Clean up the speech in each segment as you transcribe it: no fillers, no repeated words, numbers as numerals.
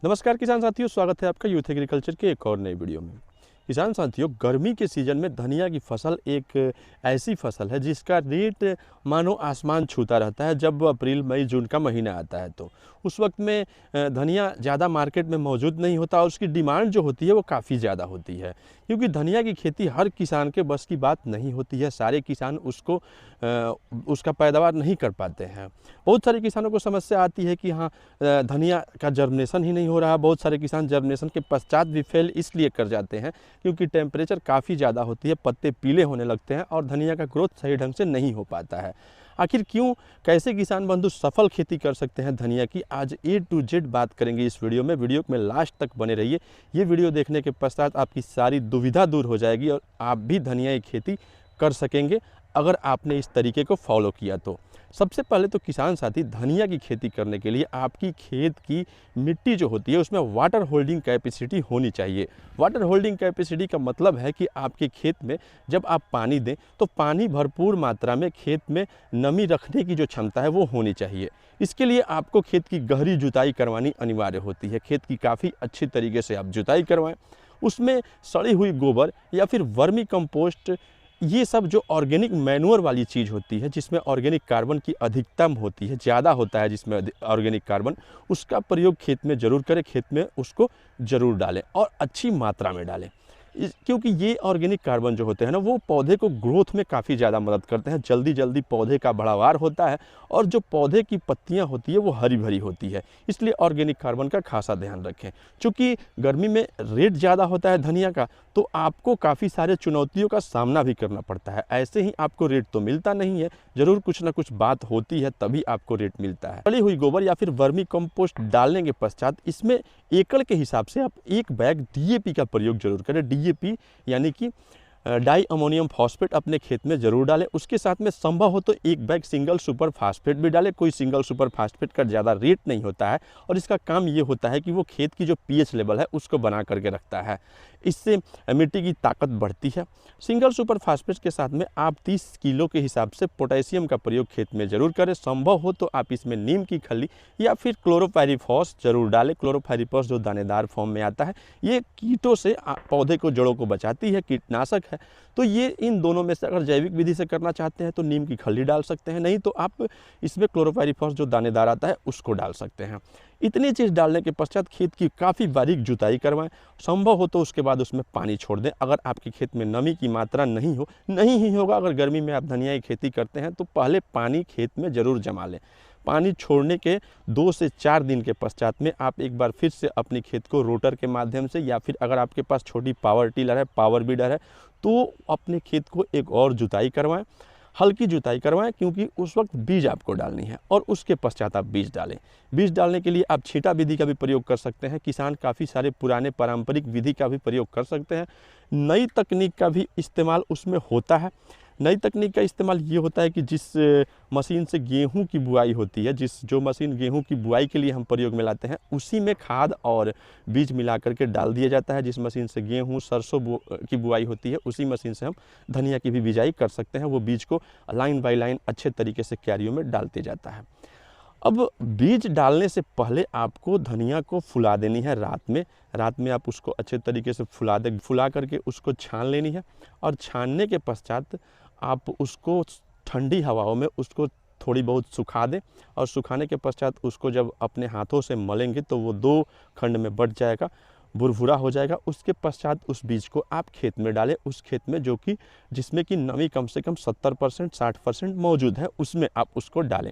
नमस्कार किसान साथियों, स्वागत है आपका यूथ एग्रीकल्चर के एक और नई वीडियो में। किसान साथियों, गर्मी के सीज़न में धनिया की फसल एक ऐसी फसल है जिसका रेट मानो आसमान छूता रहता है। जब अप्रैल मई जून का महीना आता है तो उस वक्त में धनिया ज़्यादा मार्केट में मौजूद नहीं होता और उसकी डिमांड जो होती है वो काफ़ी ज़्यादा होती है, क्योंकि धनिया की खेती हर किसान के बस की बात नहीं होती है। सारे किसान उसका पैदावार नहीं कर पाते हैं। बहुत सारे किसानों को समस्या आती है कि हाँ, धनिया का जर्मिनेशन ही नहीं हो रहा। बहुत सारे किसान जर्मिनेशन के पश्चात भी फेल इसलिए कर जाते हैं क्योंकि टेम्परेचर काफ़ी ज़्यादा होती है, पत्ते पीले होने लगते हैं और धनिया का ग्रोथ सही ढंग से नहीं हो पाता है। आखिर क्यों, कैसे किसान बंधु सफल खेती कर सकते हैं धनिया की, आज A to Z बात करेंगे इस वीडियो में। वीडियो में लास्ट तक बने रहिए। ये वीडियो देखने के पश्चात आपकी सारी दुविधा दूर हो जाएगी और आप भी धनिया की खेती कर सकेंगे अगर आपने इस तरीके को फॉलो किया तो। सबसे पहले तो किसान साथी, धनिया की खेती करने के लिए आपकी खेत की मिट्टी जो होती है उसमें वाटर होल्डिंग कैपेसिटी होनी चाहिए। वाटर होल्डिंग कैपेसिटी का मतलब है कि आपके खेत में जब आप पानी दें तो पानी भरपूर मात्रा में खेत में नमी रखने की जो क्षमता है वो होनी चाहिए। इसके लिए आपको खेत की गहरी जुताई करवानी अनिवार्य होती है। खेत की काफ़ी अच्छी तरीके से आप जुताई करवाएं, उसमें सड़ी हुई गोबर या फिर वर्मी कंपोस्ट, ये सब जो ऑर्गेनिक मैन्योर वाली चीज़ होती है जिसमें ऑर्गेनिक कार्बन की अधिकतम होती है, ज़्यादा होता है जिसमें ऑर्गेनिक कार्बन, उसका प्रयोग खेत में ज़रूर करें। खेत में उसको ज़रूर डालें और अच्छी मात्रा में डालें, क्योंकि ये ऑर्गेनिक कार्बन जो होते हैं ना, वो पौधे को ग्रोथ में काफ़ी ज़्यादा मदद करते हैं। जल्दी जल्दी पौधे का बढ़ावार होता है और जो पौधे की पत्तियां होती है वो हरी भरी होती है। इसलिए ऑर्गेनिक कार्बन का खासा ध्यान रखें। चूँकि गर्मी में रेट ज़्यादा होता है धनिया का, तो आपको काफ़ी सारे चुनौतियों का सामना भी करना पड़ता है। ऐसे ही आपको रेट तो मिलता नहीं है, ज़रूर कुछ ना कुछ बात होती है तभी आपको रेट मिलता है। सड़ी हुई गोबर या फिर वर्मी कंपोस्ट डालने के पश्चात इसमें एकड़ के हिसाब से आप 1 बैग DAP का प्रयोग जरूर करें। DAP यानी कि डाई अमोनियम फॉस्फेट अपने खेत में ज़रूर डालें। उसके साथ में संभव हो तो 1 बैग सिंगल सुपर फास्फेट भी डालें। कोई सिंगल सुपर फास्फेट का ज़्यादा रेट नहीं होता है और इसका काम ये होता है कि वो खेत की जो pH लेवल है उसको बना करके रखता है। इससे मिट्टी की ताकत बढ़ती है। सिंगल सुपर फास्फेट के साथ में आप 30 किलो के हिसाब से पोटेशियम का प्रयोग खेत में ज़रूर करें। संभव हो तो आप इसमें नीम की खली या फिर क्लोरोपाइरीफॉस ज़रूर डालें। क्लोरोपाइरीफॉस जो दानेदार फॉर्म में आता है, ये कीटों से पौधे को, जड़ों को बचाती है, कीटनाशक है। तो ये इन दोनों में से अगर जैविक विधि से करना चाहते हैं तो नीम की खली डाल सकते हैं, नहीं तो आप इसमें क्लोरोपाइरीफॉस जो दानेदार आता है उसको डाल सकते हैं। इतनी चीज़ डालने के पश्चात खेत की काफ़ी बारीक जुताई करवाएं। संभव हो तो उसके बाद उसमें पानी छोड़ दें। अगर आपके खेत में नमी की मात्रा नहीं ही होगा, अगर गर्मी में आप धनिया की खेती करते हैं तो पहले पानी खेत में ज़रूर जमा लें। पानी छोड़ने के 2 से 4 दिन के पश्चात में आप एक बार फिर से अपनी खेत को रोटर के माध्यम से या फिर अगर आपके पास छोटी पावर टिलर है, पावर बीडर है, तो अपने खेत को एक और जुताई करवाएं, हल्की जुताई करवाएं, क्योंकि उस वक्त बीज आपको डालनी है और उसके पश्चात आप बीज डालें। बीज डालने के लिए आप छींटा विधि का भी प्रयोग कर सकते हैं। किसान काफ़ी सारे पुराने पारंपरिक विधि का भी प्रयोग कर सकते हैं। नई तकनीक का भी इस्तेमाल उसमें होता है। नई तकनीक का इस्तेमाल ये होता है कि जिस मशीन से गेहूं की बुआई होती है, जो मशीन गेहूं की बुआई के लिए हम प्रयोग में लाते हैं, उसी में खाद और बीज मिला करके डाल दिया जाता है। जिस मशीन से गेहूं, सरसों की बुआई होती है, उसी मशीन से हम धनिया की भी बिजाई कर सकते हैं। वो बीज को लाइन बाई लाइन अच्छे तरीके से क्यारियों में डालते जाता है। अब बीज डालने से पहले आपको धनिया को फुला देनी है रात में आप उसको अच्छे तरीके से फुला करके उसको छान लेनी है और छानने के पश्चात आप उसको ठंडी हवाओं में उसको थोड़ी बहुत सुखा दें और सुखाने के पश्चात उसको जब अपने हाथों से मलेंगे तो वो 2 खंड में बट जाएगा, भुरभुरा हो जाएगा। उसके पश्चात उस बीज को आप खेत में डालें। उस खेत में जिसमें कि नमी कम से कम 70% 60% मौजूद है, उसमें आप उसको डालें।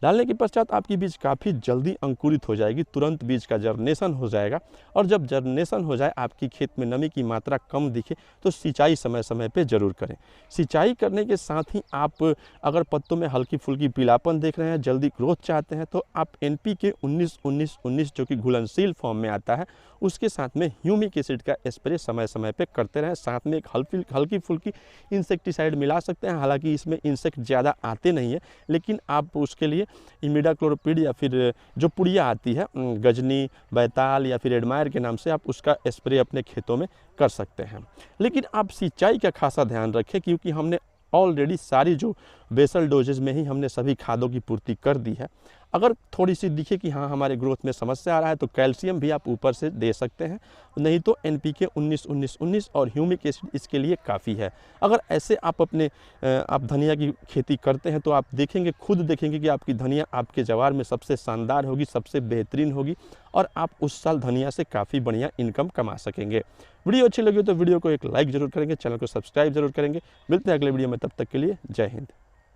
डालने के पश्चात आपकी बीज काफ़ी जल्दी अंकुरित हो जाएगी, तुरंत बीज का जर्मिनेशन हो जाएगा। और जब जर्मिनेशन हो जाए, आपकी खेत में नमी की मात्रा कम दिखे तो सिंचाई समय समय पे ज़रूर करें। सिंचाई करने के साथ ही आप अगर पत्तों में हल्की फुल्की पीलापन देख रहे हैं, जल्दी ग्रोथ चाहते हैं, तो आप NPK 19-19-19 जो कि घुलनशील फॉर्म में आता है, उसके साथ में ह्यूमिक एसिड का स्प्रे समय समय पे करते रहें। साथ में एक हल्की फुल्की इंसेक्टिसाइड मिला सकते हैं। हालांकि इसमें इंसेक्ट ज़्यादा आते नहीं है, लेकिन आप उसके लिए इमिडाक्लोरोपिड या फिर जो पुड़िया आती है, गजनी, बैताल या फिर एडमायर के नाम से, आप उसका स्प्रे अपने खेतों में कर सकते हैं। लेकिन आप सिंचाई का खासा ध्यान रखें, क्योंकि हमने ऑलरेडी सारी जो बेसल डोजेज में ही हमने सभी खादों की पूर्ति कर दी है। अगर थोड़ी सी दिखे कि हाँ हमारे ग्रोथ में समस्या आ रहा है तो कैल्शियम भी आप ऊपर से दे सकते हैं, नहीं तो NPK 19-19-19 और ह्यूमिक एसिड इसके लिए काफ़ी है। अगर ऐसे आप आप धनिया की खेती करते हैं तो आप देखेंगे, खुद देखेंगे कि आपकी धनिया आपके जवार में सबसे शानदार होगी, सबसे बेहतरीन होगी और आप उस साल धनिया से काफ़ी बढ़िया इनकम कमा सकेंगे। वीडियो अच्छी लगी तो वीडियो को एक लाइक ज़रूर करेंगे, चैनल को सब्सक्राइब जरूर करेंगे। मिलते हैं अगले वीडियो में, तब तक के लिए जय हिंद।